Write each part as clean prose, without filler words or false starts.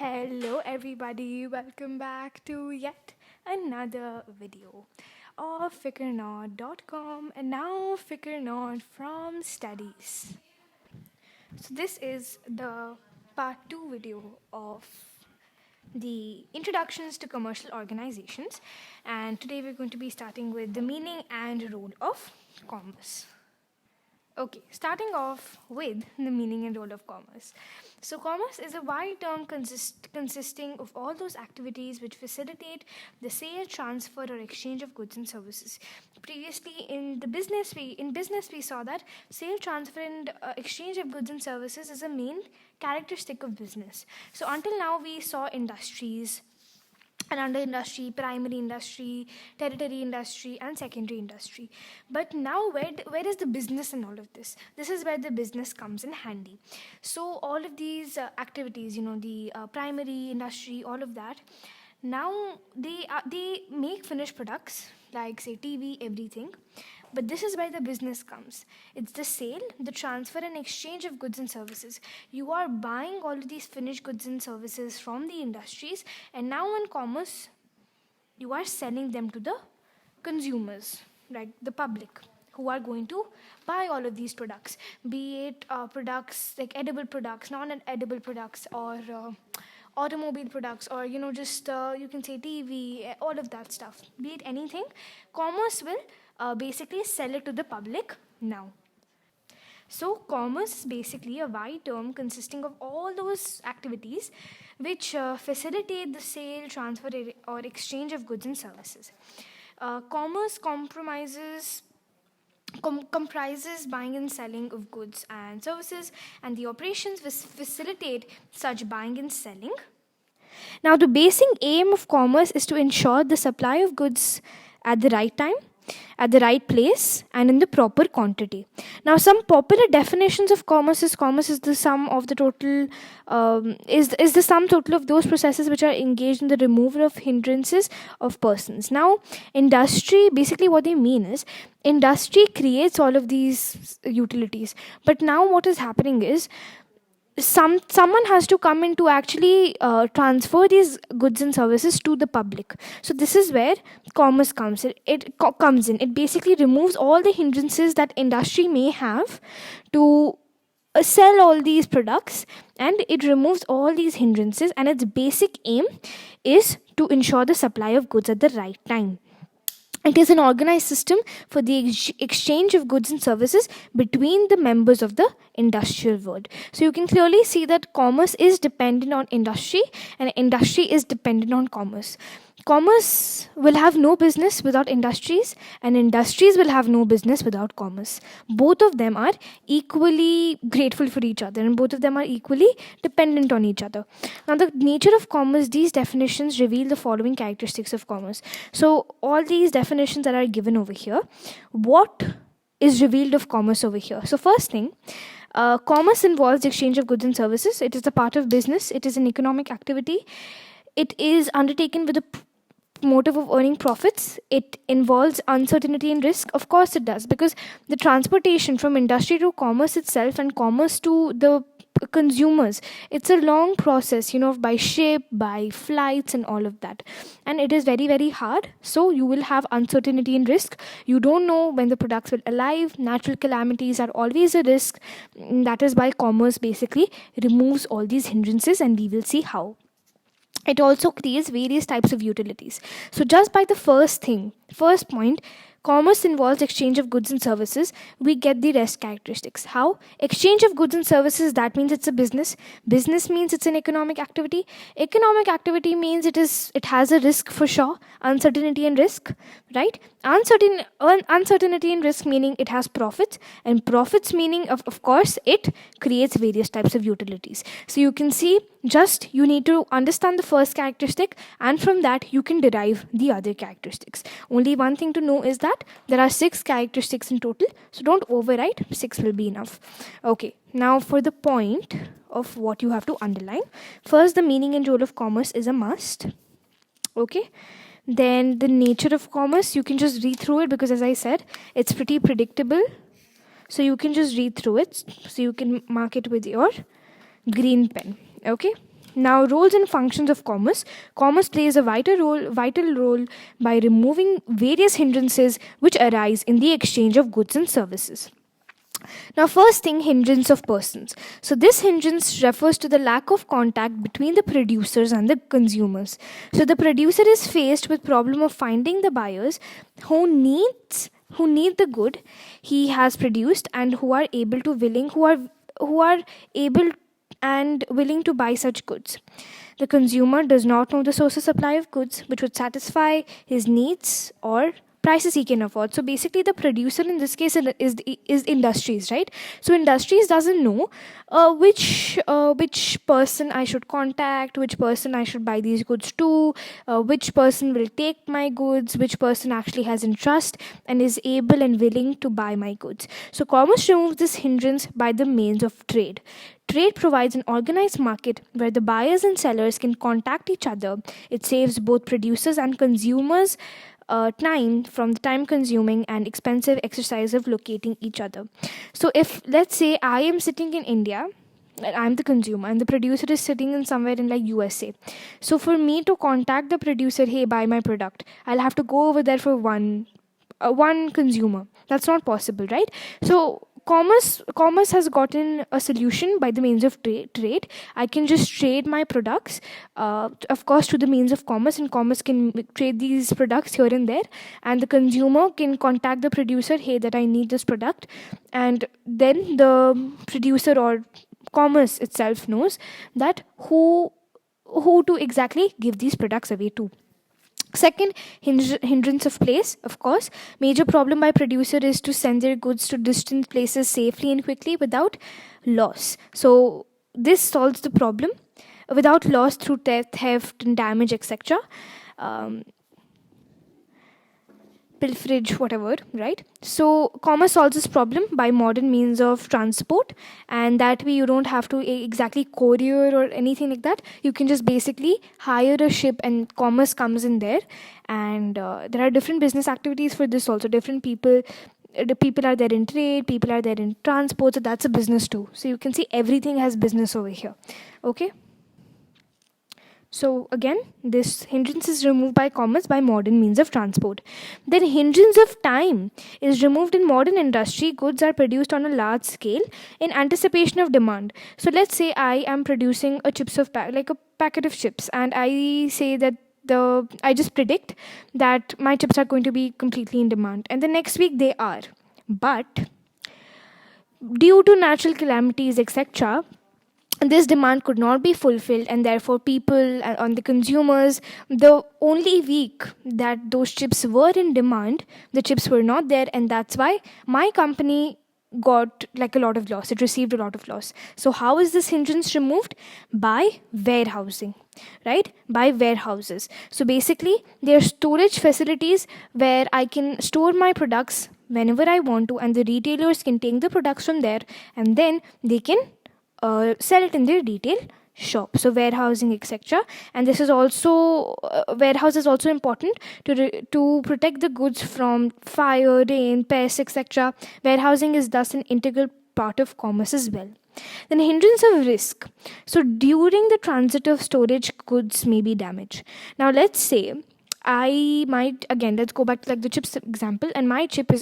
Hello everybody, welcome back to yet another video of FikarNot.com and now FikarNot from studies. So this is the part 2 video of the introductions to commercial organizations, and today we're going to be starting with the meaning and role of commerce. Okay, starting off with the meaning and role of commerce. So, commerce is a wide term consisting of all those activities which facilitate the sale, transfer, or exchange of goods and services. Previously, in business we saw that sale, transfer, and exchange of goods and services is a main characteristic of business. So, until now, we saw industries, and under industry, primary industry, tertiary industry, and secondary industry. But now, where is the business in all of this? This is where the business comes in handy. So all of these activities, the primary industry, all of that, now they make finished products like say TV, everything. But this is where the business comes. It's the sale, the transfer and exchange of goods and services. You are buying all of these finished goods and services from the industries, and now in commerce, you are selling them to the consumers, like the public, who are going to buy all of these products, be it products like edible products, non-edible products, or automobile products, or just you can say TV, all of that stuff, be it anything. Commerce will basically sell it to the public now. So commerce is basically a wide term consisting of all those activities which facilitate the sale, transfer, or exchange of goods and services. Commerce comprises buying and selling of goods and services, and the operations which facilitate such buying and selling. Now, the basic aim of commerce is to ensure the supply of goods at the right time, at the right place, and in the proper quantity. Now, some popular definitions of commerce is the sum of the total is the sum total of those processes which are engaged in the removal of hindrances of persons. Now, industry, basically what they mean is industry creates all of these utilities, but now what is happening is someone has to come in to actually transfer these goods and services to the public. So this is where commerce comes in. It basically removes all the hindrances that industry may have to sell all these products, and it removes all these hindrances, and its basic aim is to ensure the supply of goods at the right time. It is an organized system for the exchange of goods and services between the members of the industrial world. So you can clearly see that commerce is dependent on industry, and industry is dependent on commerce. Commerce will have no business without industries, and industries will have no business without commerce. Both of them are equally grateful for each other, and both of them are equally dependent on each other. Now, the nature of commerce, these definitions reveal the following characteristics of commerce. So all these definitions that are given over here, what is revealed of commerce over here? So first thing, commerce involves the exchange of goods and services. It is a part of business. It is an economic activity. It is undertaken with a motive of earning profits. It involves uncertainty and risk. Of course it does, because the transportation from industry to commerce itself and commerce to the consumers, it's a long process, by ship, by flights, and all of that, and it is very, very hard. So you will have uncertainty and risk. You don't know when the products will arrive. Natural calamities are always a risk. That is why commerce basically removes all these hindrances, and we will see how. It also creates various types of utilities. So just by the first point, commerce involves exchange of goods and services, we get the rest characteristics. How? Exchange of goods and services, that means it's a business. Business means it's an economic activity. Economic activity means it has a risk for sure, uncertainty and risk, right? Uncertainty and risk meaning it has profits, and profits meaning of course it creates various types of utilities. So you can see, just you need to understand the first characteristic, and from that you can derive the other characteristics. Only one thing to know is that there are 6 characteristics in total, so don't overwrite, 6 will be enough. Okay, now for the point of what you have to underline. First, the meaning and role of commerce is a must. Okay, then the nature of commerce, you can just read through it, because as I said, it's pretty predictable, so you can just read through it. So you can mark it with your green pen. Okay, Now, roles and functions of commerce. Commerce plays a vital role by removing various hindrances which arise in the exchange of goods and services. Now, first thing, hindrance of persons. So, this hindrance refers to the lack of contact between the producers and the consumers. So, the producer is faced with problem of finding the buyers who need the good he has produced and who are able and willing to buy such goods. The consumer does not know the source of supply of goods which would satisfy his needs or prices he can afford. So basically, the producer in this case is industries, right? So industries doesn't know which person I should contact, which person I should buy these goods to, which person will take my goods, which person actually has interest and is able and willing to buy my goods. So commerce removes this hindrance by the means of trade. Trade provides an organized market where the buyers and sellers can contact each other. It saves both producers and consumers time from the time consuming and expensive exercise of locating each other. So if, let's say, I am sitting in India, I'm the consumer and the producer is sitting in somewhere in like USA. So for me to contact the producer, hey, buy my product, I'll have to go over there for one consumer. That's not possible, right? So commerce has gotten a solution by the means of trade. I can just trade my products, of course, to the means of commerce, and commerce can trade these products here and there, and the consumer can contact the producer, hey, that I need this product, and then the producer or commerce itself knows that who to exactly give these products away to. Second, hindrance of place, of course. Major problem by producer is to send their goods to distant places safely and quickly without loss. So this solves the problem without loss through theft and damage, etc. Pilferage, whatever, right? So commerce solves this problem by modern means of transport, and that way you don't have to exactly courier or anything like that. You can just basically hire a ship and commerce comes in there, and there are different business activities for this also. Different people, the people are there in trade, people are there in transport, so that's a business too. So you can see everything has business over here. Okay. So again, this hindrance is removed by commerce by modern means of transport. Then hindrance of time is removed in modern industry. Goods are produced on a large scale in anticipation of demand. So let's say I am producing a packet of chips, and I say that I just predict that my chips are going to be completely in demand, and the next week they are. But due to natural calamities, etc., this demand could not be fulfilled, and therefore people and the consumers, the only week that those chips were in demand, the chips were not there, and that's why my company got like a lot of loss. It received a lot of loss. So how is this hindrance removed? By warehousing, right? By warehouses. So basically, there are storage facilities where I can store my products whenever I want to, and the retailers can take the products from there, and then they can sell it in their retail shop. So warehousing, etc. And this is also warehouse is also important to protect the goods from fire, rain, pests, etc. Warehousing is thus an integral part of commerce as well. Then hindrance of risk. So during the transit of storage, goods may be damaged. Now let's say I might, again, let's go back to like the chips example, and my chip is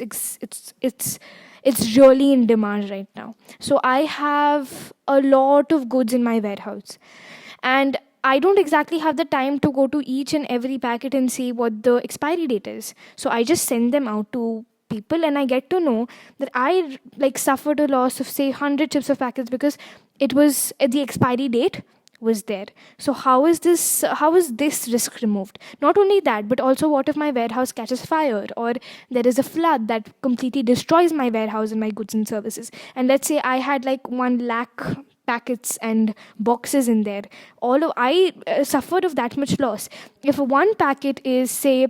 it's really in demand right now. So I have a lot of goods in my warehouse, and I don't exactly have the time to go to each and every packet and see what the expiry date is. So I just send them out to people, and I get to know that I suffered a loss of say 100 chips of packets because it was the expiry date was there. So how is this risk removed? Not only that, but also what if my warehouse catches fire, or there is a flood that completely destroys my warehouse and my goods and services, and let's say I had 1 lakh packets and boxes in there. I suffered of that much loss. If one packet is say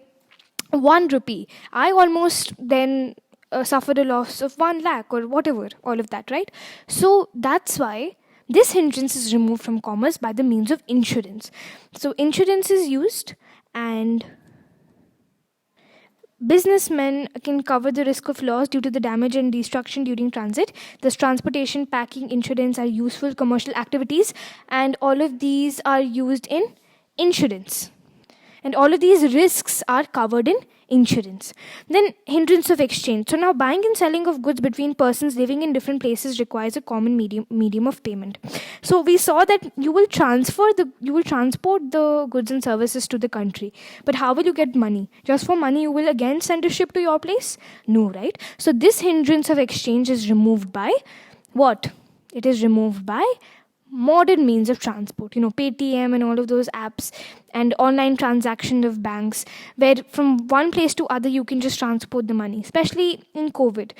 1 rupee, I almost then suffered a loss of 1 lakh or whatever, all of that, right? So that's why this hindrance is removed from commerce by the means of insurance. So insurance is used, and Businessmen can cover the risk of loss due to the damage and destruction during transit. Thus, transportation, packing, insurance are useful commercial activities, and all of these are used in insurance. And all of these risks are covered in insurance. Then, hindrance of exchange. So now, buying and selling of goods between persons living in different places requires a common medium of payment. So we saw that you will transport the goods and services to the country, but how will you get money? Just for money, you will again send a ship to your place? No, right? So this hindrance of exchange is removed by what? It is removed by modern means of transport, Paytm and all of those apps, and online transaction of banks, where from one place to other you can just transport the money, especially in COVID.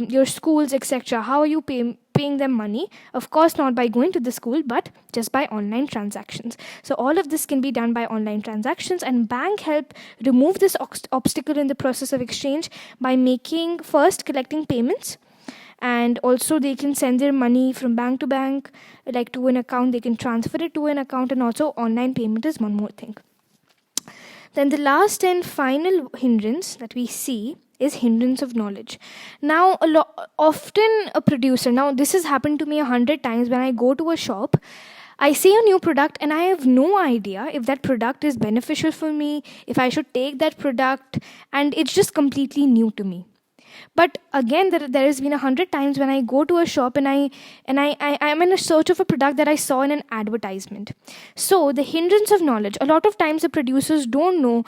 Your schools, etc., how are you paying them money? Of course not by going to the school, but just by online transactions. So all of this can be done by online transactions, and bank help remove this obstacle in the process of exchange by making first collecting payments, and also they can send their money from bank to bank, like to an account. They can transfer it to an account, and also online payment is one more thing. Then the last and final hindrance that we see is hindrance of knowledge. Now, often a producer, now this has happened to me 100 times. When I go to a shop, I see a new product and I have no idea if that product is beneficial for me, if I should take that product, and it's just completely new to me. But again, there has been 100 times when I go to a shop and I'm in a search of a product that I saw in an advertisement. So the hindrance of knowledge, a lot of times the producers don't know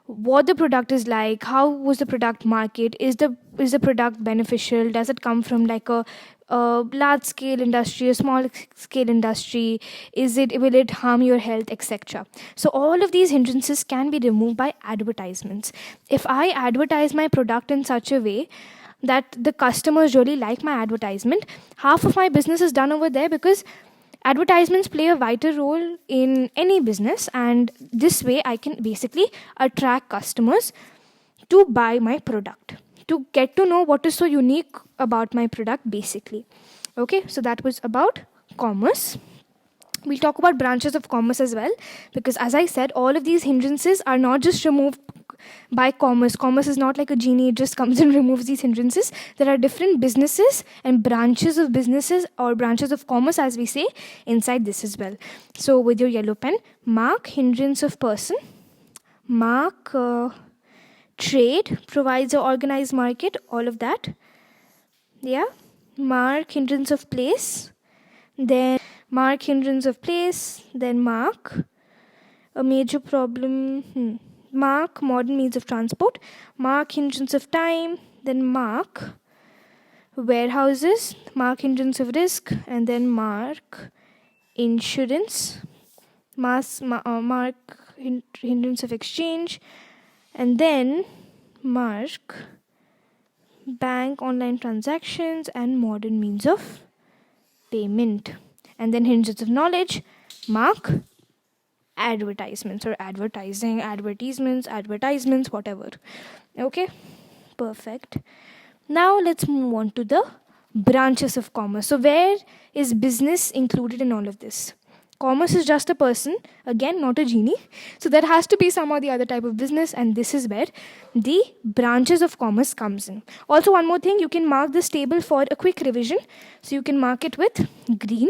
what the product is like, how was the product market, is the product beneficial, does it come from like a large scale industry, a small scale industry, will it harm your health, etc. So all of these hindrances can be removed by advertisements. If I advertise my product in such a way that the customers really like my advertisement, half of my business is done over there, because advertisements play a vital role in any business, and this way I can basically attract customers to buy my product, to get to know what is so unique about my product, basically. Okay, so that was about commerce. We'll talk about branches of commerce as well, because as I said, all of these hindrances are not just removed by commerce. Commerce is not like a genie, it just comes and removes these hindrances. There are different businesses and branches of businesses, or branches of commerce as we say, inside this as well. So with your yellow pen, mark hindrance of person, mark trade, provides an organized market, all of that. Yeah, mark hindrance of place, then mark hindrance of place, then mark a major problem, mark modern means of transport, mark hindrance of time, then mark warehouses, mark hindrance of risk, and then mark insurance, mark hindrance of exchange, and then mark bank online transactions and modern means of payment. And then hindrance of knowledge, mark advertisements or advertisements, whatever. Okay, perfect. Now let's move on to the branches of commerce. So where is business included in all of this? Commerce is just a person, again, not a genie. So there has to be some or the other type of business, and this is where the branches of commerce comes in. Also, one more thing, you can mark this table for a quick revision. So you can mark it with green,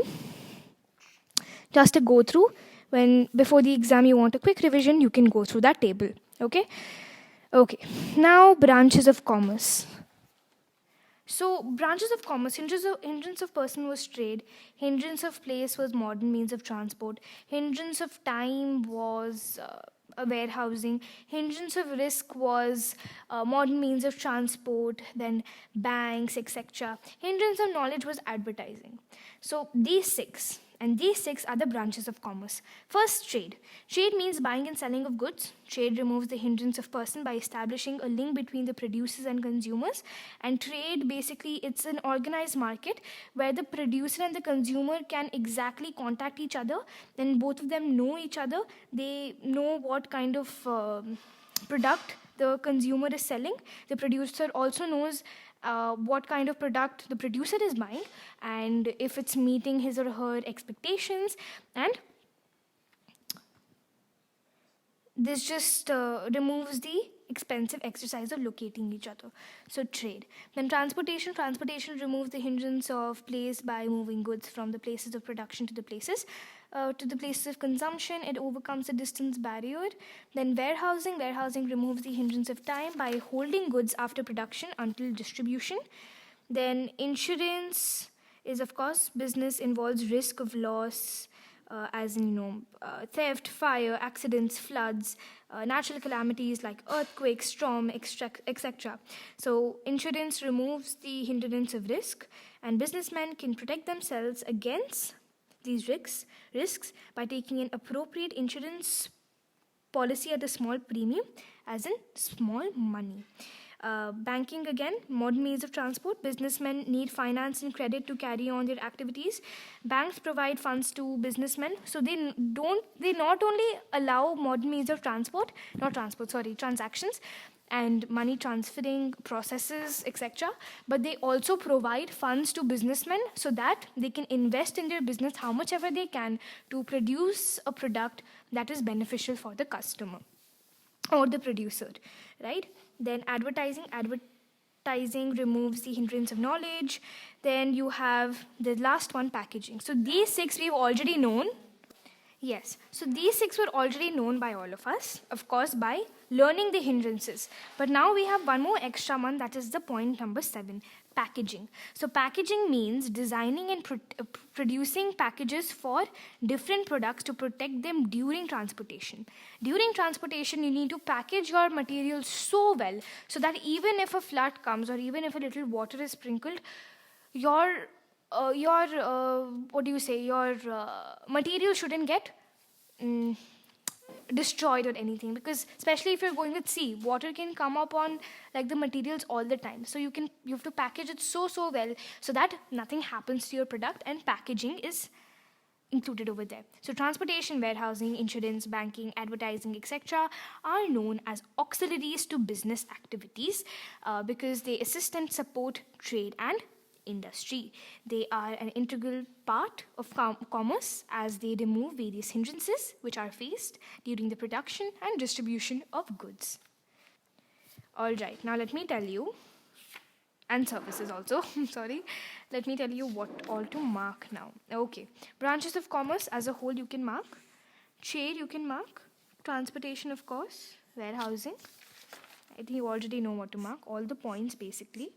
just to go through. When before the exam you want a quick revision, you can go through that table. Okay. Now branches of commerce. So branches of commerce, hindrance of person was trade, hindrance of place was modern means of transport, hindrance of time was warehousing, hindrance of risk was modern means of transport, then banks, etc. Hindrance of knowledge was advertising. So these six are the branches of commerce. First, trade. Trade means buying and selling of goods. Trade removes the hindrance of person by establishing a link between the producers and consumers. And trade, basically, it's an organized market where the producer and the consumer can exactly contact each other. Then both of them know each other. They know what kind of product the consumer is selling. The producer also knows what kind of product the producer is buying, and if it's meeting his or her expectations. And this just removes the expensive exercise of locating each other. So trade. Then transportation. Transportation removes the hindrance of place by moving goods from the places of production to the places of consumption. It overcomes the distance barrier. Then warehousing. Warehousing removes the hindrance of time by holding goods after production until distribution. Then insurance is, of course, business involves risk of loss, as in, theft, fire, accidents, floods, natural calamities like earthquakes, storm, etc. So insurance removes the hindrance of risk, and businessmen can protect themselves against these risks by taking an appropriate insurance policy at a small premium, as in small money. Banking, again, modern means of transport. Businessmen need finance and credit to carry on their activities. Banks provide funds to businessmen, so they not only allow modern means of transactions and money transferring processes, etc., but they also provide funds to businessmen so that they can invest in their business how much ever they can to produce a product that is beneficial for the customer or the producer, right? Then advertising removes the hindrance of knowledge. Then you have the last one, packaging. So these 6 we've already known. Yes, so these 6 were already known by all of us, of course, by learning the hindrances. But now we have one more extra one, that is the point number 7, packaging. So packaging means designing and producing packages for different products to protect them during transportation. During transportation, you need to package your materials so well so that even if a flood comes or even if a little water is sprinkled, your material shouldn't get destroyed or anything, because especially if you're going with sea, water can come up on like the materials all the time. So you have to package it so well so that nothing happens to your product, and packaging is included over there. So transportation, warehousing, insurance, banking, advertising, etc. are known as auxiliaries to business activities because they assist and support trade and industry. They are an integral part of commerce as they remove various hindrances which are faced during the production and distribution of goods. Alright, now let me tell you, and services also, sorry, let me tell you what all to mark now. Okay, branches of commerce as a whole you can mark, trade you can mark, transportation of course, warehousing, I think you already know what to mark, all the points basically.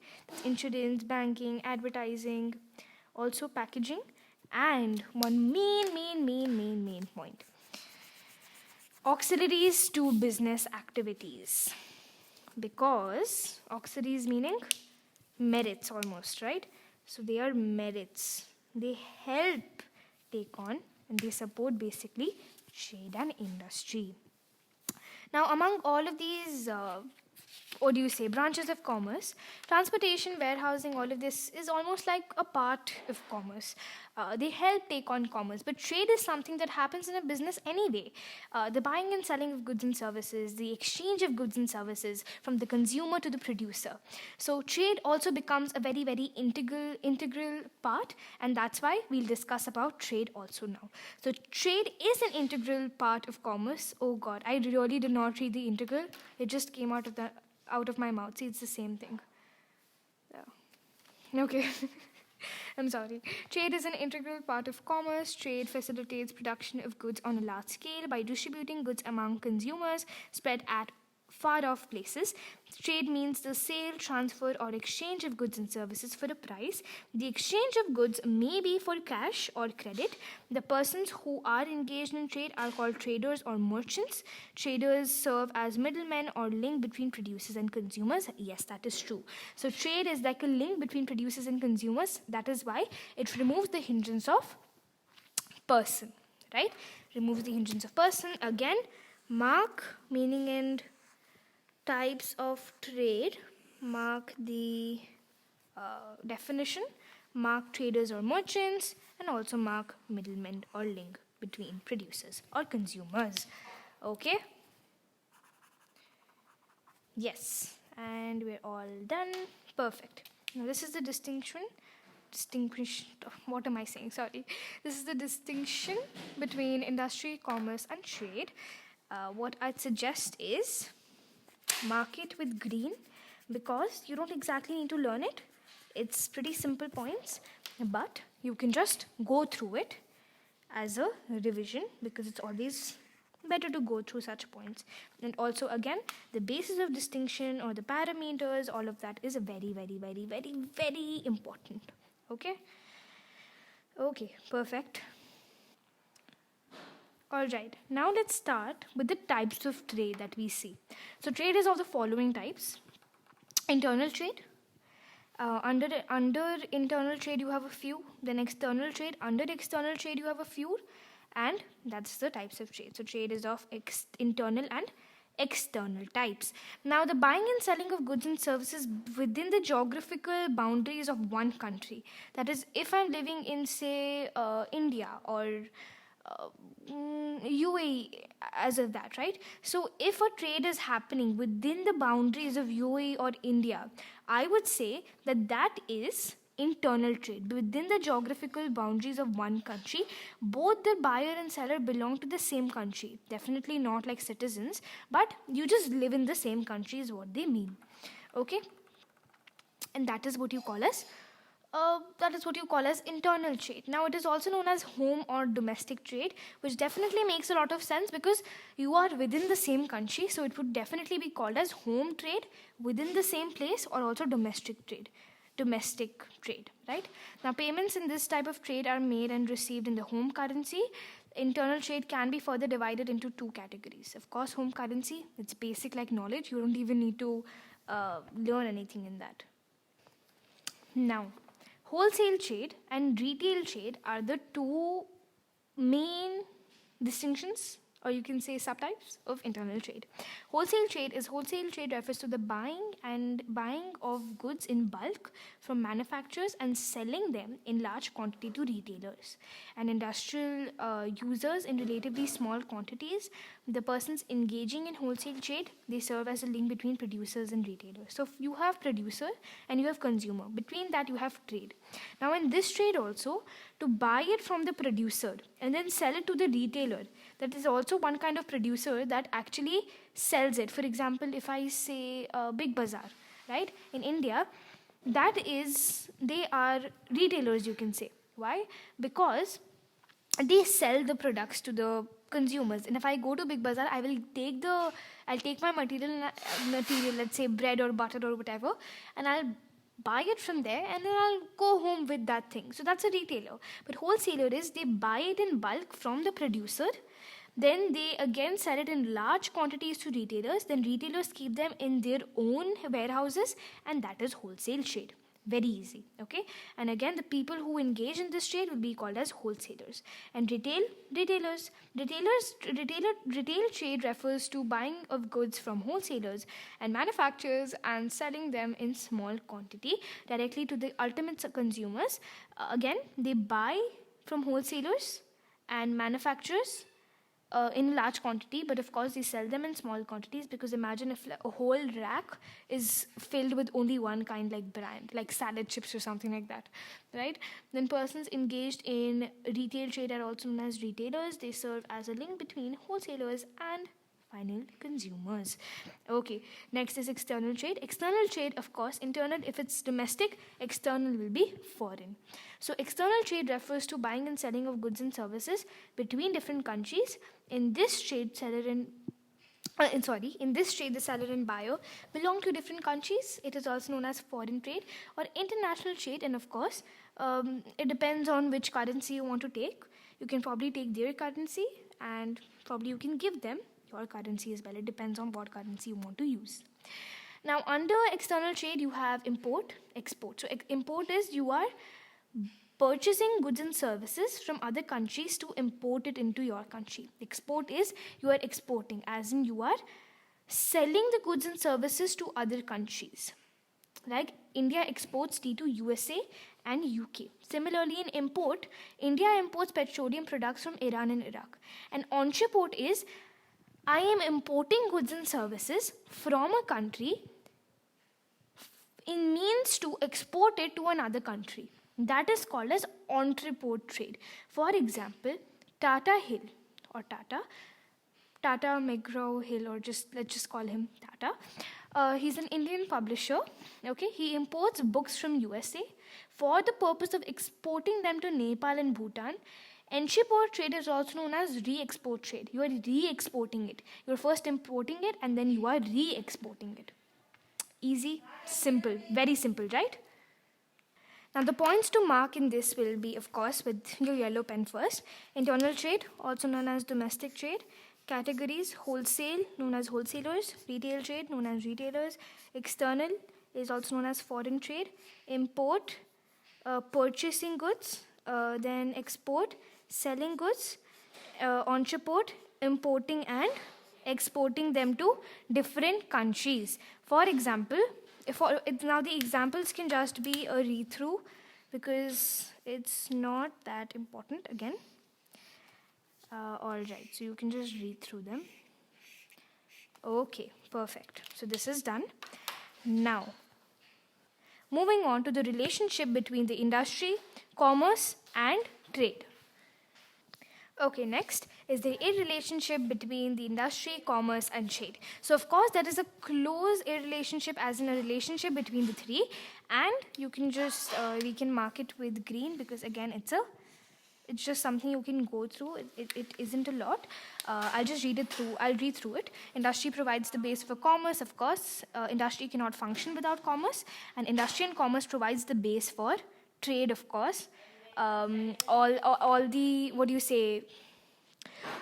Insurance, banking, advertising, also packaging, and one main point. Auxiliaries to business activities. Because auxiliaries meaning merits almost, right? So they are merits. They help take on and they support basically trade and industry. Now among all of these branches of commerce, transportation, warehousing, all of this is almost like a part of commerce. They help take on commerce, but trade is something that happens in a business anyway. The buying and selling of goods and services, the exchange of goods and services from the consumer to the producer. So trade also becomes a very integral part, and that's why we'll discuss about trade also now. So trade is an integral part of commerce. Oh God, I really did not read the integral. It just came out of my mouth. See, it's the same thing. Yeah. Okay. I'm sorry. Trade is an integral part of commerce. Trade facilitates production of goods on a large scale by distributing goods among consumers spread at far-off places. Trade means the sale, transfer, or exchange of goods and services for a price. The exchange of goods may be for cash or credit. The persons who are engaged in trade are called traders or merchants. Traders serve as middlemen or link between producers and consumers. Yes, that is true. So trade is like a link between producers and consumers. That is why it removes the hindrance of person, right? Removes the hindrance of person. Again, mark meaning and types of trade, mark the definition, mark traders or merchants, and also mark middlemen or link between producers or consumers. Okay? Yes, and we're all done. Perfect. Now this is the what am I saying? Sorry. This is the distinction between industry, commerce, and trade. What I'd suggest is mark it with green because you don't exactly need to learn it. It's pretty simple points, but you can just go through it as a revision because it's always better to go through such points. And also, again, the basis of distinction or the parameters, all of that is very, very, very, very, very important. Okay? Okay, perfect. Alright, now let's start with the types of trade that we see. So, trade is of the following types: internal trade. Under internal trade, you have a few. Then external trade. Under external trade, you have a few. And that's the types of trade. So, trade is of internal and external types. Now, the buying and selling of goods and services within the geographical boundaries of one country. That is, if I'm living in, say, India or UAE as of that, right? So if a trade is happening within the boundaries of UAE or India, I would say that that is internal trade. Within the geographical boundaries of one country, both the buyer and seller belong to the same country. Definitely not like citizens, but you just live in the same country is what they mean. Okay? And that is what you call as internal trade. Now, it is also known as home or domestic trade, which definitely makes a lot of sense because you are within the same country, so it would definitely be called as home trade within the same place, or also domestic trade, right? Now, payments in this type of trade are made and received in the home currency. Internal trade can be further divided into two categories. Of course, home currency, it's basic like knowledge. You don't even need to learn anything in that. Now, wholesale trade and retail trade are the two main distinctions, or you can say subtypes, of internal trade. Wholesale trade refers to the buying of goods in bulk from manufacturers and selling them in large quantity to retailers and industrial users in relatively small quantities. The persons engaging in wholesale trade, they serve as a link between producers and retailers. So you have producer and you have consumer. Between that you have trade. Now in this trade also, to buy it from the producer and then sell it to the retailer, that is also one kind of producer that actually sells it. For example, if I say Big Bazaar, right, in India, they are retailers, you can say. Why? Because they sell the products to the consumers. And if I go to Big Bazaar, I'll take my material, let's say bread or butter or whatever, and I'll buy it from there and then I'll go home with that thing. So that's a retailer. But wholesaler is they buy it in bulk from the producer, then they again sell it in large quantities to retailers, then retailers keep them in their own warehouses, and that is wholesale trade. Very easy, okay? And again, the people who engage in this trade will be called as wholesalers. And retail trade refers to buying of goods from wholesalers and manufacturers and selling them in small quantity directly to the ultimate consumers. Again, they buy from wholesalers and manufacturers in large quantity, but of course they sell them in small quantities, because imagine if a whole rack is filled with only one kind, like brand, like salad chips or something like that, right? Then persons engaged in retail trade are also known as retailers. They serve as a link between wholesalers and final consumers. Okay, next is external trade. External trade, of course, internal if it's domestic, external will be foreign. So external trade refers to buying and selling of goods and services between different countries. In this trade, the seller and buyer belong to different countries. It is also known as foreign trade or international trade, and of course, it depends on which currency you want to take. You can probably take their currency, and probably you can give them your currency as well. It depends on what currency you want to use. Now, under external trade, you have import, export. So, import is you are purchasing goods and services from other countries to import it into your country. Export is you are exporting, as in you are selling the goods and services to other countries. Like India exports tea to USA and UK. Similarly, in import, India imports petroleum products from Iran and Iraq. And entreport is I am importing goods and services from a country in means to export it to another country. That is called as entrepot trade. For example, Tata Hill or Tata Tata McGraw-Hill, or let's just call him Tata. He's an Indian publisher. Okay, he imports books from USA for the purpose of exporting them to Nepal and Bhutan. Entry-port trade is also known as re-export trade. You are re-exporting it. You're first importing it and then you are re-exporting it. Easy, simple, very simple, right? Now the points to mark in this will be, of course, with your yellow pen first. Internal trade, also known as domestic trade. Categories: wholesale, known as wholesalers. Retail trade, known as retailers. External is also known as foreign trade. Import, purchasing goods. Then export, selling goods. Entreport, importing and exporting them to different countries. For example, now the examples can just be a read-through because it's not that important again. Alright, so you can just read through them. Okay, perfect. So this is done. Now, moving on to the relationship between the industry, commerce, and trade. Okay, next is the relationship between the industry, commerce, and trade. So, of course, that is a close relationship, as in a relationship between the three. And you can just, we can mark it with green because, again, it's just something you can go through. It isn't a lot. I'll just read it through. I'll read through it. Industry provides the base for commerce, of course. Industry cannot function without commerce. And industry and commerce provides the base for trade, of course. All the, what do you say,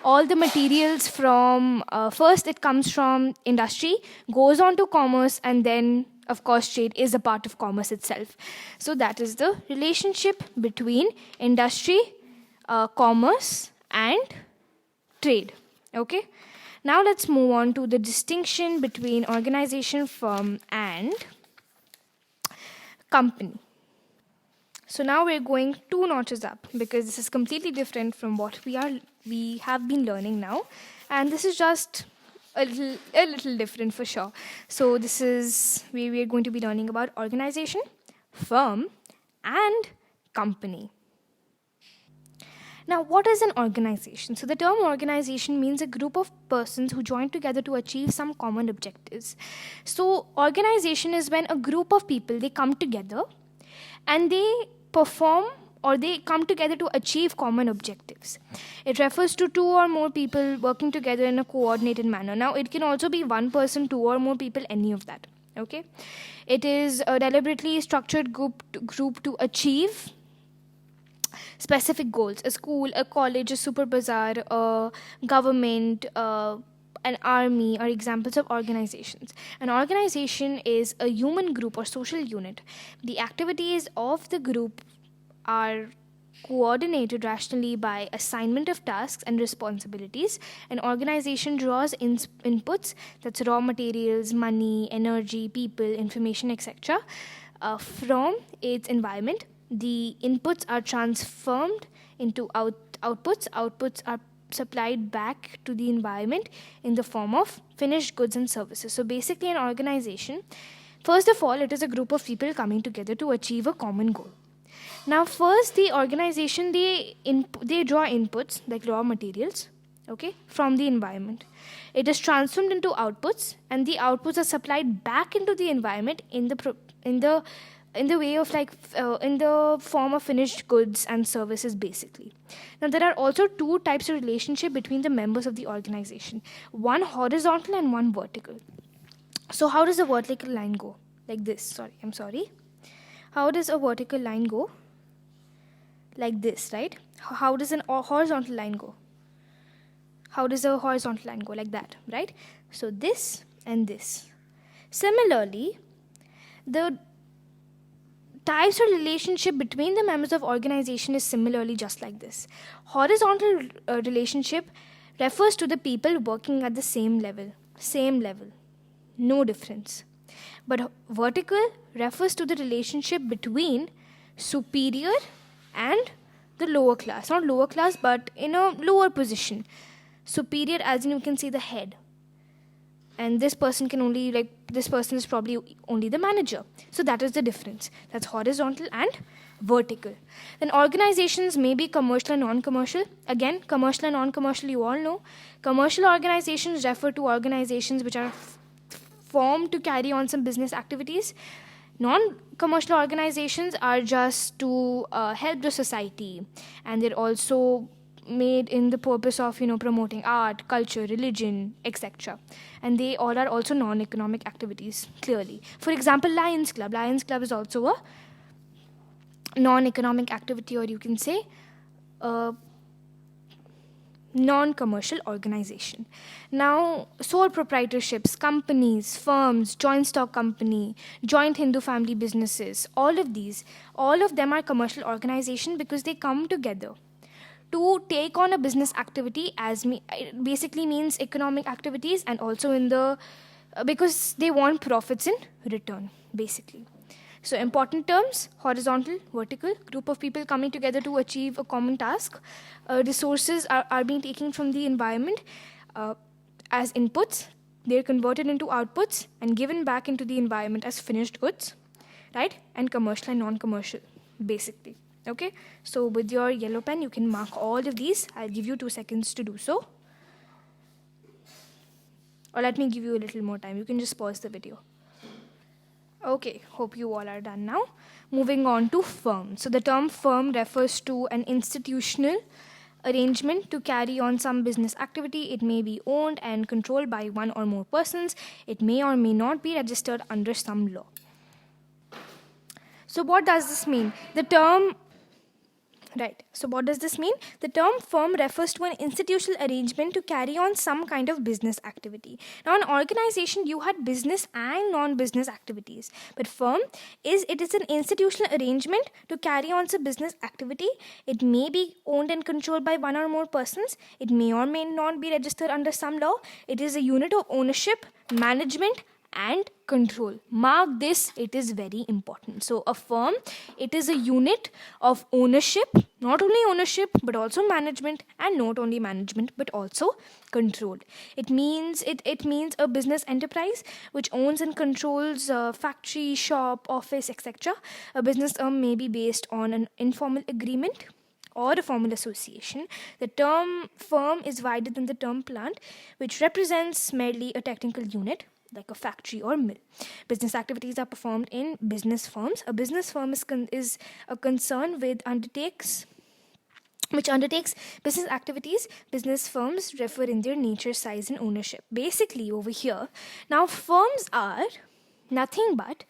all the materials from, first it comes from industry, goes on to commerce, and then, of course, trade is a part of commerce itself. So that is the relationship between industry, commerce, and trade. Okay. Now let's move on to the distinction between organization, firm, and company. So now we're going 2 notches up because this is completely different from what we have been learning now, and this is just a little different for sure. So this is where we're going to be learning about organization, firm, and company. Now, what is an organization? So the term organization means a group of persons who join together to achieve some common objectives. So organization is when a group of people, they come together and they perform, or they come together to achieve common objectives. It refers to 2 or more people working together in a coordinated manner. Now, it can also be 1 person, 2 or more people, any of that. Okay, it is a deliberately structured group to achieve specific goals. A school, a college, a super bazaar, a government, an army are examples of organizations. An organization is a human group or social unit. The activities of the group are coordinated rationally by assignment of tasks and responsibilities. An organization draws inputs, that's raw materials, money, energy, people, information, etc., from its environment. The inputs are transformed into outputs. Outputs are supplied back to the environment in the form of finished goods and services. So basically, an organization, first of all, it is a group of people coming together to achieve a common goal. Now, first, the organization, they draw inputs like raw materials, okay, from the environment. It is transformed into outputs, and the outputs are supplied back into the environment in the way of in the form of finished goods and services, basically. Now, there are also 2 types of relationship between the members of the organization, one horizontal and one vertical. So how does a vertical line go? Like this. How does a vertical line go? Like this, right? How does a horizontal line go? How does a horizontal line go? Like that, right? So this and this. Similarly, the types of relationship between the members of organization is similarly just like this. Horizontal relationship refers to the people working at the same level, no difference. But vertical refers to the relationship between superior and the lower class. Not lower class, but in a lower position. Superior as in you can see the head. And this person is probably only the manager. So that is the difference. That's horizontal and vertical. Then organizations may be commercial and non-commercial. Again, commercial and non-commercial, you all know. Commercial organizations refer to organizations which are formed to carry on some business activities. Non-commercial organizations are just to help the society, and they're also made in the purpose of promoting art, culture, religion, etc. And they all are also non-economic activities, clearly. For example, Lions Club is also a non-economic activity, or you can say a non-commercial organization. Now, sole proprietorships, companies, firms, joint stock company, joint Hindu family businesses, all of them are commercial organization because they come together to take on a business activity, it basically means economic activities, and also because they want profits in return, basically. So important terms: horizontal, vertical, group of people coming together to achieve a common task. Resources are being taken from the environment as inputs. They're converted into outputs and given back into the environment as finished goods, right? And commercial and non-commercial, basically. Okay, so with your yellow pen, you can mark all of these. I'll give you 2 seconds to do so. Or let me give you a little more time. You can just pause the video. Okay, hope you all are done now. Moving on to firm. So the term firm refers to an institutional arrangement to carry on some business activity. It may be owned and controlled by one or more persons. It may or may not be registered under some law. So what does this mean? So what does this mean? The term firm refers to an institutional arrangement to carry on some kind of business activity. Now, in organization, you had business and non-business activities. But firm is an institutional arrangement to carry on some business activity. It may be owned and controlled by one or more persons. It may or may not be registered under some law. It is a unit of ownership, management, and control. Mark this, it is very important. So a firm, it is a unit of ownership, not only ownership but also management, and not only management but also control. It means a business enterprise which owns and controls a factory, shop, office, etc. A business term may be based on an informal agreement or a formal association. The term firm is wider than the term plant, which represents merely a technical unit like a factory or mill. Business activities are performed in business firms. A business firm is a concern which undertakes business activities. Business firms refer in their nature, size, and ownership. Basically, over here, now firms are nothing but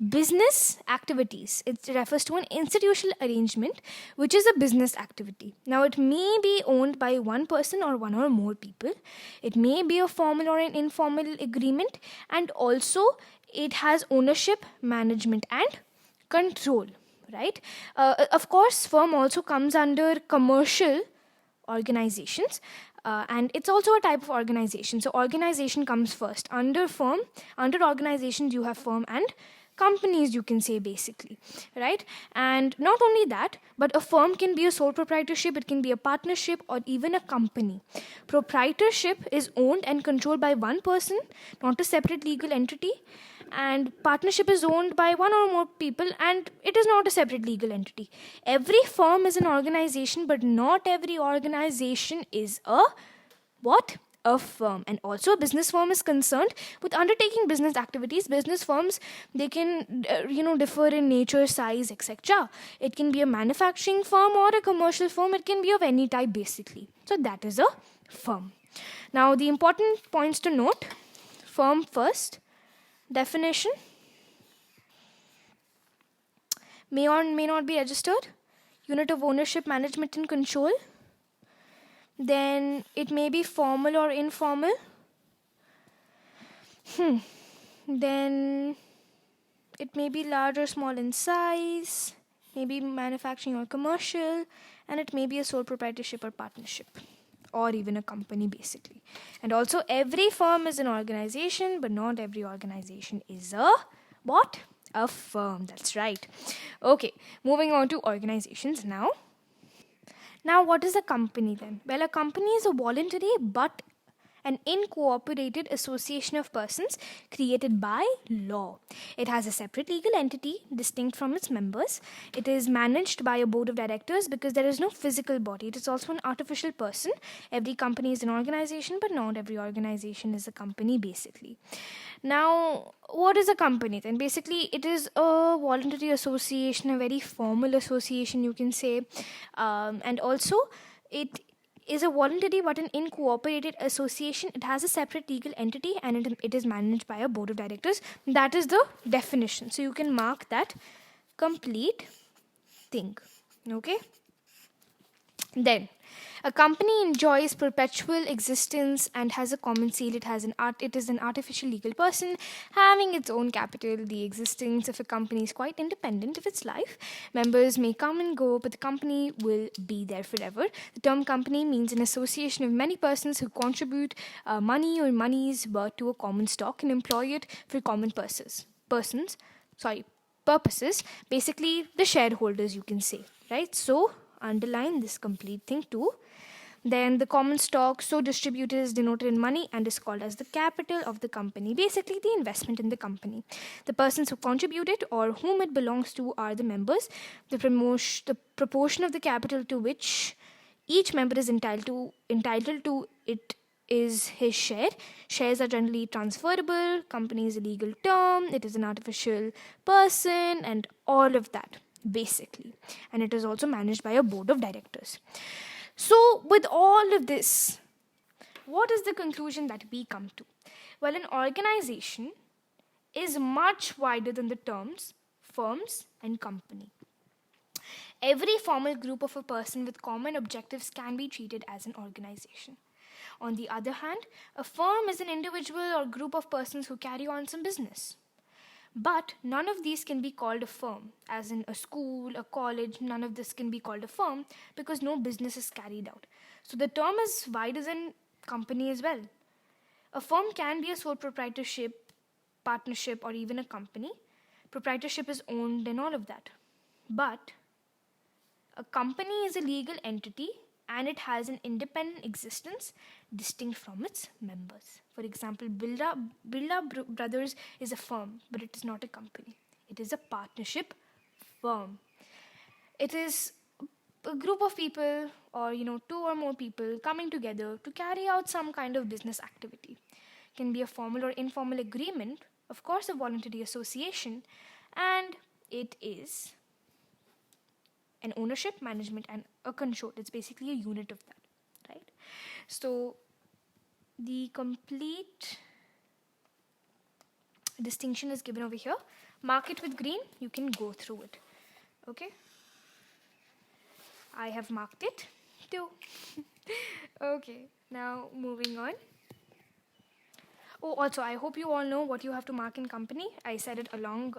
business activities. It refers to an institutional arrangement which is a business activity. Now, it may be owned by one person or one or more people. It may be a formal or an informal agreement, and also it has ownership, management, and control, right? Of course, firm also comes under commercial organizations. And it's also a type of organization. So organization comes first. Under organizations, you have firm and companies, you can say, basically, right? And not only that, but a firm can be a sole proprietorship, it can be a partnership, or even a company. Proprietorship is owned and controlled by one person, not a separate legal entity. And partnership is owned by one or more people, and it is not a separate legal entity. Every firm is an organization, but not every organization is a firm. And also, a business firm is concerned with undertaking business activities. Business firms, they can differ in nature, size, etc. It can be a manufacturing firm or a commercial firm. It can be of any type, basically. So that is a firm. Now, the important points to note: firm first. Definition: may or may not be registered. Unit of ownership, management, and control. Then it may be formal or informal. Then it may be large or small in size. Maybe manufacturing or commercial. And it may be a sole proprietorship or partnership, or even a company, basically. And also, every firm is an organization, but not every organization is a firm. That's right. Okay, moving on to organizations now. Now, what is a company then? Well, a company is a voluntary but an incorporated association of persons created by law. It has a separate legal entity distinct from its members. It is managed by a board of directors because there is no physical body. It is also an artificial person. Every company is an organization, but not every organization is a company, basically. Now, what is a company then? Basically, it is a voluntary association, a very formal association, you can say. And also, it is a voluntary but an incorporated association. It has a separate legal entity and it is managed by a board of directors. That is the definition. So you can mark that complete thing. Okay? Then, a company enjoys perpetual existence and has a common seal. It is an artificial legal person having its own capital. The existence of a company is quite independent of its life. Members may come and go, but the company will be there forever. The term company means an association of many persons who contribute money or monies worth to a common stock and employ it for common purposes. Basically, the shareholders, you can say, right? So underline this complete thing too. Then the common stock so distributed is denoted in money and is called as the capital of the company, basically the investment in the company. The persons who contribute it or whom it belongs to are the members. The proportion of the capital to which each member is entitled to it is his share. Shares are generally transferable. Company is a legal term. It is an artificial person and all of that, basically. And it is also managed by a board of directors. So, with all of this, what is the conclusion that we come to? Well, an organization is much wider than the terms firms and company. Every formal group of a person with common objectives can be treated as an organization. On the other hand, a firm is an individual or group of persons who carry on some business. But none of these can be called a firm, as in a school, a college, none of this can be called a firm because no business is carried out. So the term is wider than company as well. A firm can be a sole proprietorship, partnership, or even a company. Proprietorship is owned and all of that. But a company is a legal entity and it has an independent existence distinct from its members. For example, Birla Brothers is a firm, but it is not a company. It is a partnership firm. It is a group of people or, two or more people coming together to carry out some kind of business activity. It can be a formal or informal agreement, of course a voluntary association, and it is an ownership, management, and a control. It's basically a unit of that, right? So the complete distinction is given over here. Mark it with green. You can go through it. Okay? I have marked it too. Okay, now moving on. Oh, also, I hope you all know what you have to mark in company. I said it along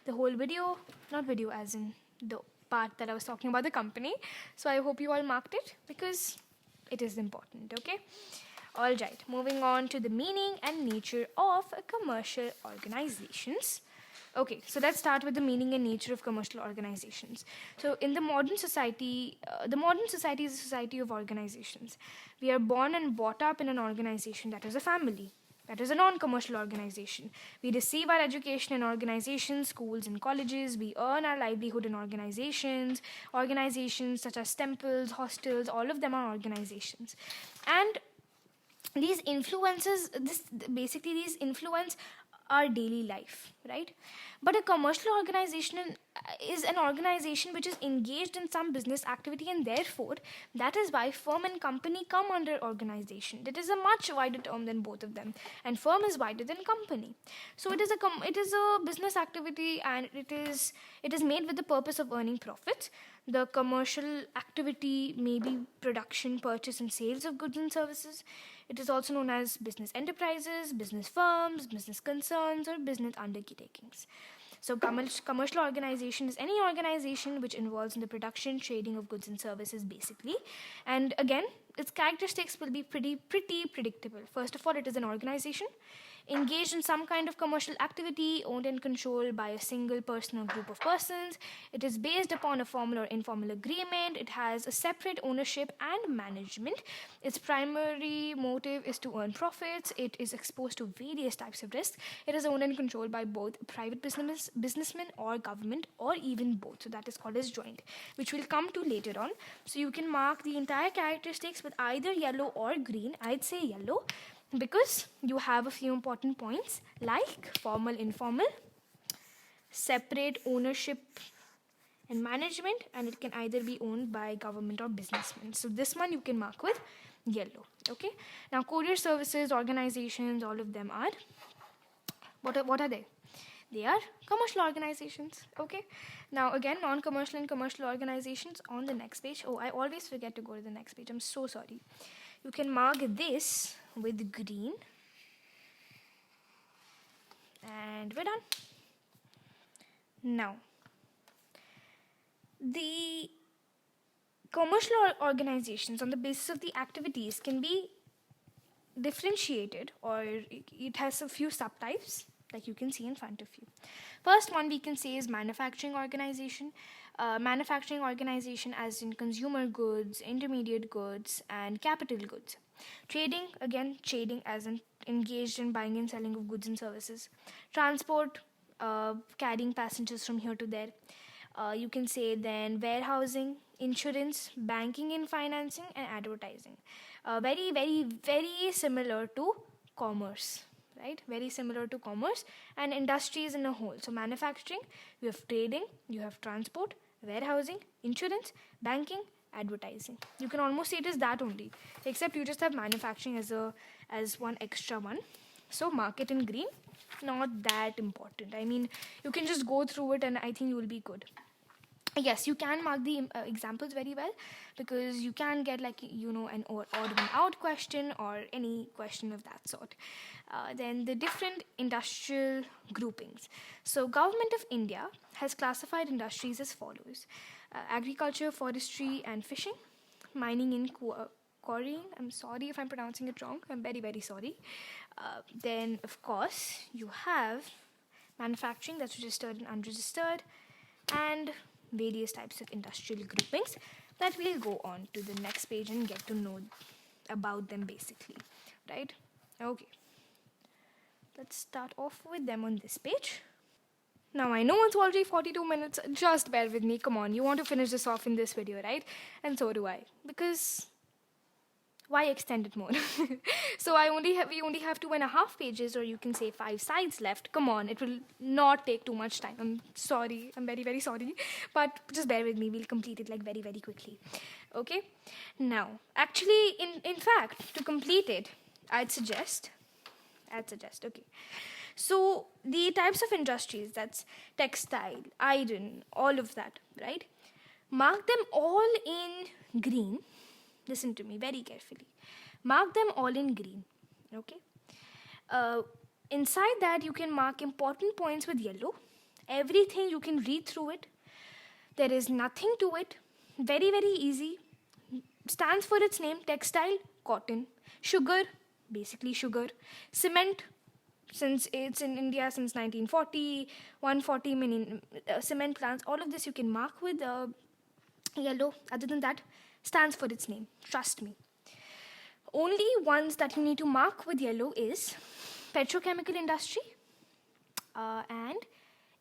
the whole video. Not video, as in the part that I was talking about the company. So I hope you all marked it because it is important, okay? All right, moving on to the meaning and nature of commercial organizations. Okay, so let's start with the meaning and nature of commercial organizations. So in the modern society is a society of organizations. We are born and brought up in an organization that is a family. That is a non-commercial organization. We receive our education in organizations, schools and colleges. We earn our livelihood in organizations. Organizations such as temples, hostels, all of them are organizations. And these influence our daily life, right? But a commercial organization is an organization which is engaged in some business activity, and therefore that is why firm and company come under organization. That is a much wider term than both of them, and firm is wider than company. So it is a business activity, and it is made with the purpose of earning profits. The commercial activity may be production, purchase, and sales of goods and services. It is also known as business enterprises, business firms, business concerns, or business undertakings. So commercial organization is any organization which involves in the production, trading of goods and services, basically. And again, its characteristics will be pretty predictable. First of all, it is an organization. engaged in some kind of commercial activity owned and controlled by a single person or group of persons. It is based upon a formal or informal agreement. It has a separate ownership and management. Its primary motive is to earn profits. It is exposed to various types of risks. It is owned and controlled by both private businessmen or government, or even both. So that is called as joint, which we'll come to later on. So you can mark the entire characteristics with either yellow or green. I'd say yellow, because you have a few important points like formal, informal, separate ownership and management, and it can either be owned by government or businessmen. So this one you can mark with yellow. Okay. Now courier services, organizations, all of them are, what are they? They are commercial organizations. Okay. Now again, non-commercial and commercial organizations on the next page. Oh, I always forget to go to the next page. I'm so sorry. You can mark this with green. And we're done. Now, the commercial organizations on the basis of the activities can be differentiated, or it has a few subtypes like you can see in front of you. First one we can say is manufacturing organization. Manufacturing organization as in consumer goods, intermediate goods, and capital goods. Trading, again, trading as in engaged in buying and selling of goods and services. Transport, carrying passengers from here to there. You can say then warehousing, insurance, banking and financing, and advertising. Very, very, very similar to commerce, right? Very similar to commerce and industries in a whole. So manufacturing, you have trading, you have transport, warehousing, insurance, banking, advertising. You can almost say it is that only, except you just have manufacturing as one extra one. So mark it in green. Not that important. I mean, you can just go through it and I think you will be good. Yes, you can mark the examples very well, because you can get like, an odd one out question or any question of that sort. Then the different industrial groupings. So Government of India has classified industries as follows. Agriculture, forestry and fishing, mining and quarrying. I'm sorry if I'm pronouncing it wrong. I'm very, very sorry. Then, of course, you have manufacturing, that's registered and unregistered, and various types of industrial groupings that we'll go on to the next page and get to know about them basically, right? Okay. Let's start off with them on this page. Now, I know it's already 42 minutes. Just bear with me. Come on. You want to finish this off in this video, right? And so do I. Because why extend it more? So we only have 2.5 pages, or you can say 5 sides left. Come on. It will not take too much time. I'm sorry. I'm very, very sorry. But just bear with me. We'll complete it like very, very quickly. Okay? Now, actually, in fact, to complete it, I'd suggest, okay. So the types of industries, that's textile, iron, all of that, right? Mark them all in green. Listen to me very carefully. Mark them all in green, okay? Inside that, you can mark important points with yellow. Everything, you can read through it. There is nothing to it. Very, very easy. Stands for its name, textile, cotton. Sugar, basically sugar. Cement, since it's in India since 1940, 140 million cement plants, all of this you can mark with yellow. Other than that, stands for its name. Trust me. Only ones that you need to mark with yellow is petrochemical industry and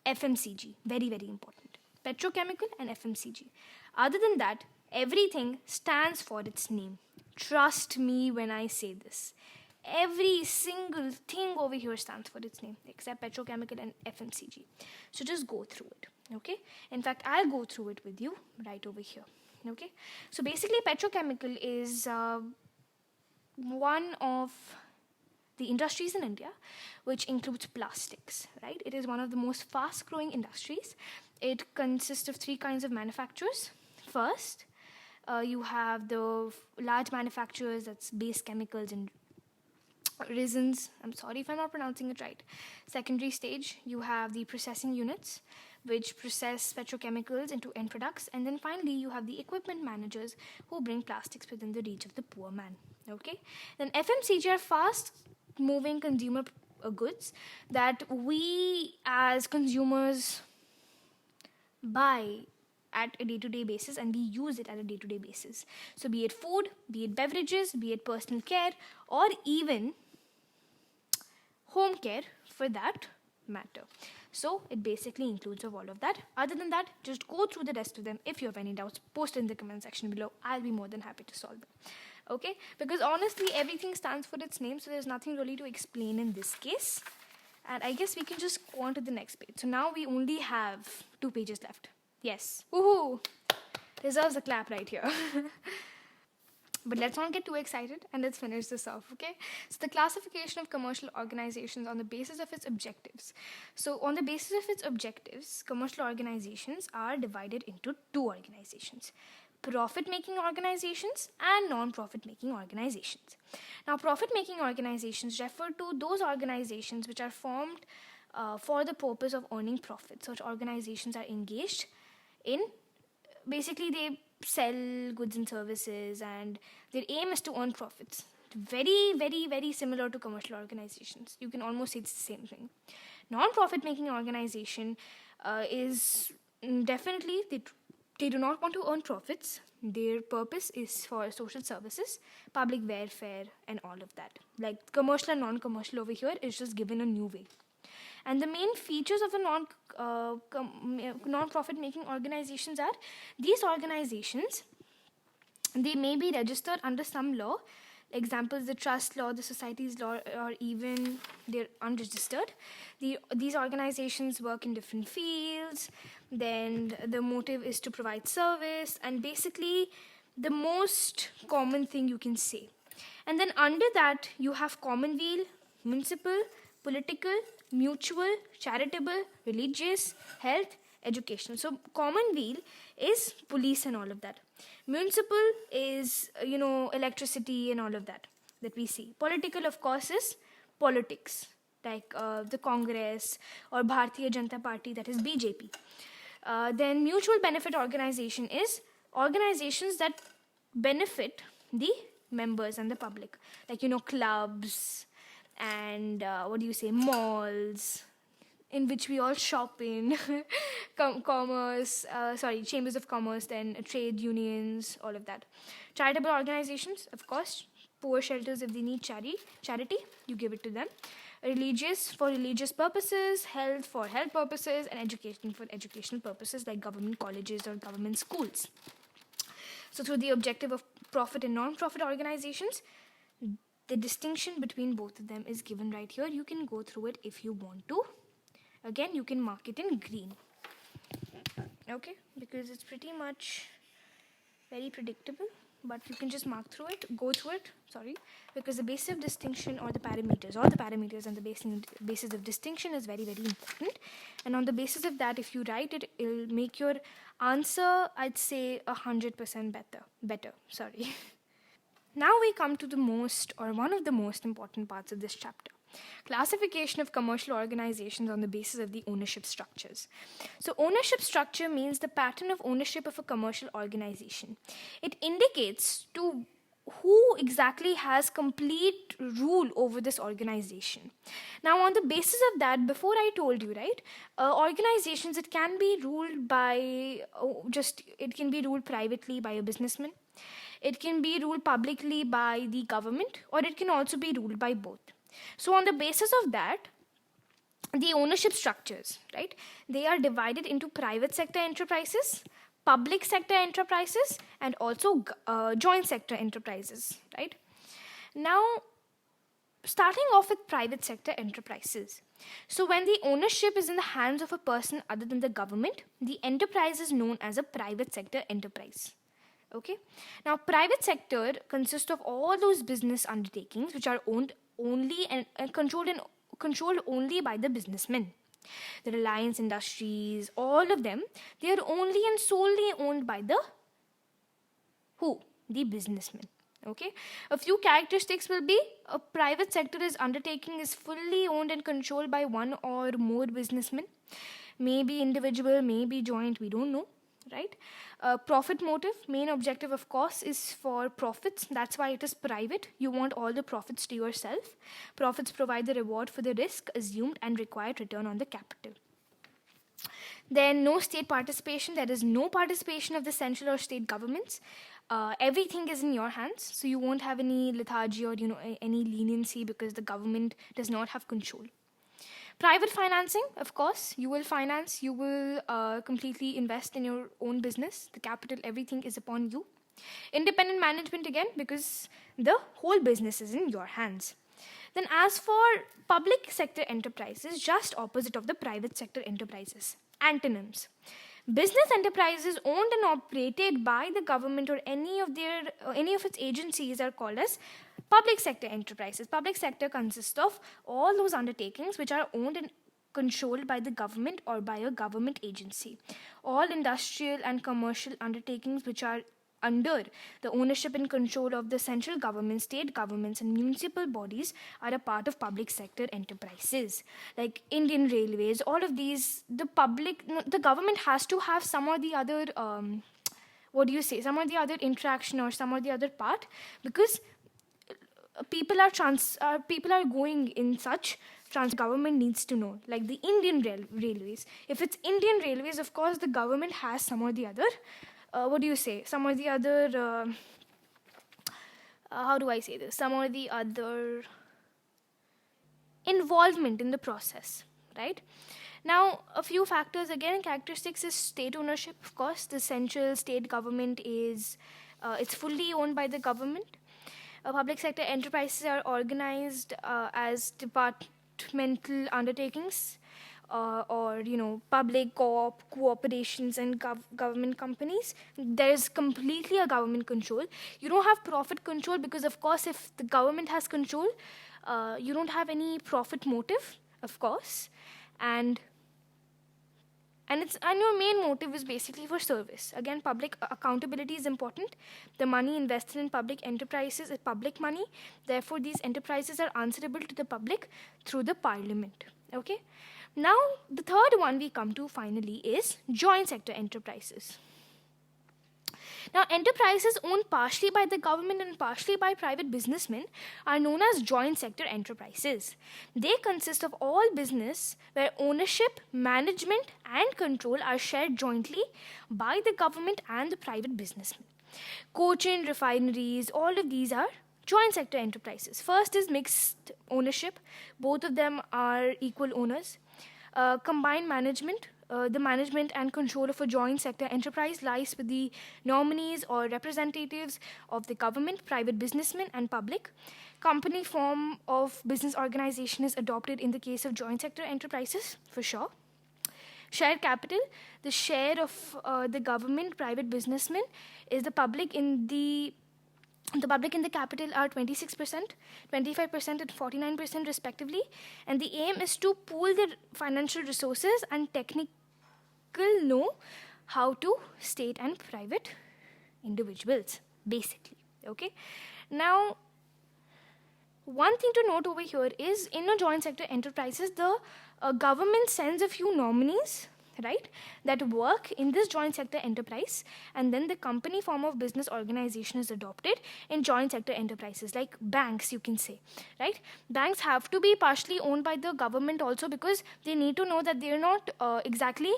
FMCG. Very, very important. Petrochemical and FMCG. Other than that, everything stands for its name. Trust me when I say this. Every single thing over here stands for its name, except petrochemical and FMCG. So just go through it, okay? In fact, I'll go through it with you right over here, okay? So basically, petrochemical is one of the industries in India which includes plastics, right? It is one of the most fast-growing industries. It consists of 3 kinds of manufacturers. First, you have the large manufacturers, that's base chemicals and resins. I'm sorry if I'm not pronouncing it right. Secondary stage, you have the processing units, which process petrochemicals into end products. And then finally, you have the equipment managers who bring plastics within the reach of the poor man. Okay? Then FMCG are fast-moving consumer goods that we as consumers buy at a day-to-day basis, and we use it at a day-to-day basis. So be it food, be it beverages, be it personal care, or even home care for that matter. So it basically includes of all of that. Other than that, just go through the rest of them. If you have any doubts, post in the comment section below. I'll be more than happy to solve them. Okay, because honestly everything stands for its name, so there's nothing really to explain in this case. And I guess we can just go on to the next page. So now we only have 2 pages left. Yes, woohoo, deserves a clap right here. But let's not get too excited and let's finish this off, okay? So the classification of commercial organizations on the basis of its objectives. So on the basis of its objectives, commercial organizations are divided into 2 organizations: profit-making organizations and non-profit-making organizations. Now, profit-making organizations refer to those organizations which are formed for the purpose of earning profit. Such organizations are engaged in, basically they sell goods and services, and their aim is to earn profits. Very, very, very similar to commercial organizations. You can almost say it's the same thing. Non-profit making organization is definitely, they do not want to earn profits. Their purpose is for social services, public welfare, and all of that. Like commercial and non-commercial over here is just given a new way. And the main features of the non-profit making organizations are, these organizations, they may be registered under some law. Examples: the trust law, the societies law, or even they're unregistered. These organizations work in different fields. Then the motive is to provide service, and basically the most common thing you can say. And then under that you have commonweal, municipal, political, mutual, charitable, religious, health, educational. So commonweal is police and all of that. Municipal is, electricity and all of that we see. Political, of course, is politics, like the Congress or Bharatiya Janata Party, that is BJP. Then mutual benefit organization is organizations that benefit the members and the public, like, clubs and malls in which we all shop in, chambers of commerce, then trade unions, all of that. Charitable organizations, of course, poor shelters, if they need charity, you give it to them. Religious, for religious purposes, health for health purposes, and education for educational purposes, like government colleges or government schools. So through the objective of profit and non-profit organizations, the distinction between both of them is given right here. You can go through it if you want to. Again, you can mark it in green. Okay, because it's pretty much very predictable, but you can just go through it, because the basis of distinction, or the parameters and the basis of distinction is very, very important. And on the basis of that, if you write it, it'll make your answer, I'd say, 100% better. Now we come to one of the most important parts of this chapter: classification of commercial organizations on the basis of the ownership structures. So ownership structure means the pattern of ownership of a commercial organization. It indicates to who exactly has complete rule over this organization. Now, on the basis of that, before I told you, right, organizations, it can be ruled it can be ruled privately by a businessman. It can be ruled publicly by the government, or it can also be ruled by both. So on the basis of that, the ownership structures, right, they are divided into private sector enterprises, public sector enterprises, and also joint sector enterprises, right? Now, starting off with private sector enterprises. So when the ownership is in the hands of a person other than the government, the enterprise is known as a private sector enterprise. Okay. Now, private sector consists of all those business undertakings which are owned only and controlled only by the businessmen. The Reliance Industries, all of them, they are only and solely owned by the businessmen. Okay. A few characteristics will be: a private sector undertaking is fully owned and controlled by one or more businessmen. Maybe individual, maybe joint, we don't know. right? Profit motive, main objective of course is for profits. That's why it is private. You want all the profits to yourself. Profits provide the reward for the risk assumed and required return on the capital. Then no state participation. There is no participation of the central or state governments. Everything is in your hands, so you won't have any lethargy or any leniency because the government does not have control. Private financing, of course, you will finance, you will completely invest in your own business. The capital, everything is upon you. Independent management again, because the whole business is in your hands. Then, as for public sector enterprises, just opposite of the private sector enterprises. Antonyms: business enterprises owned and operated by the government or any of its agencies are called as public sector enterprises. Public sector consists of all those undertakings which are owned and controlled by the government or by a government agency. All industrial and commercial undertakings which are under the ownership and control of the central government, state governments, and municipal bodies are a part of public sector enterprises. Like Indian Railways, all of these, the government has to have some or the other, some or the other interaction or some or the other part, because people are going in such government needs to know, like the Indian railways. If it's Indian Railways, of course the government has some or the other some or the other how do I say this, some or the other involvement in the process, right? Now, a few factors again. Characteristics is state ownership. Of course, the central state government is it's fully owned by the government. Public sector enterprises are organized as departmental undertakings, or public cooperations and government companies. There is completely a government control. You don't have profit control because, of course, if the government has control, you don't have any profit motive, of course, and your main motive is basically for service. Again, public accountability is important. The money invested in public enterprises is public money. Therefore, these enterprises are answerable to the public through the parliament. Okay. Now, the third one we come to finally is joint sector enterprises. Now, enterprises owned partially by the government and partially by private businessmen are known as joint sector enterprises. They consist of all business where ownership, management, and control are shared jointly by the government and the private businessmen. Cochin, refineries, all of these are joint sector enterprises. First is mixed ownership. Both of them are equal owners. Combined management. The management and control of a joint sector enterprise lies with the nominees or representatives of the government, private businessmen, and public. Company form of business organization is adopted in the case of joint sector enterprises, for sure. Share capital. The share of the government, private businessmen, is the public in the capital are 26%, 25%, and 49% respectively. And the aim is to pool the financial resources and technical know-how to state and private individuals, basically. Okay. Now, one thing to note over here is in a joint sector enterprises, the government sends a few nominees, right, that work in this joint sector enterprise, and then the company form of business organization is adopted in joint sector enterprises, like banks, you can say, right? Banks have to be partially owned by the government also, because they need to know that they're not exactly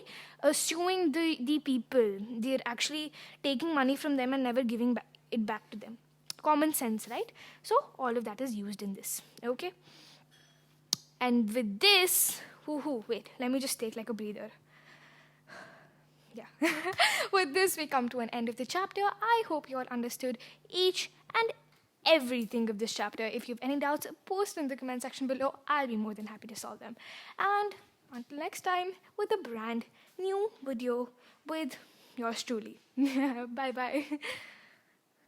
suing the people. They're actually taking money from them and never giving it back to them. Common sense, right? So all of that is used in this. Okay. And with this, wait, let me just take like a breather. Yeah. With this, we come to an end of the chapter. I hope you all understood each and everything of this chapter. If you have any doubts, post in the comment section below. I'll be more than happy to solve them. And until next time, with a brand new video with yours truly. Bye-bye.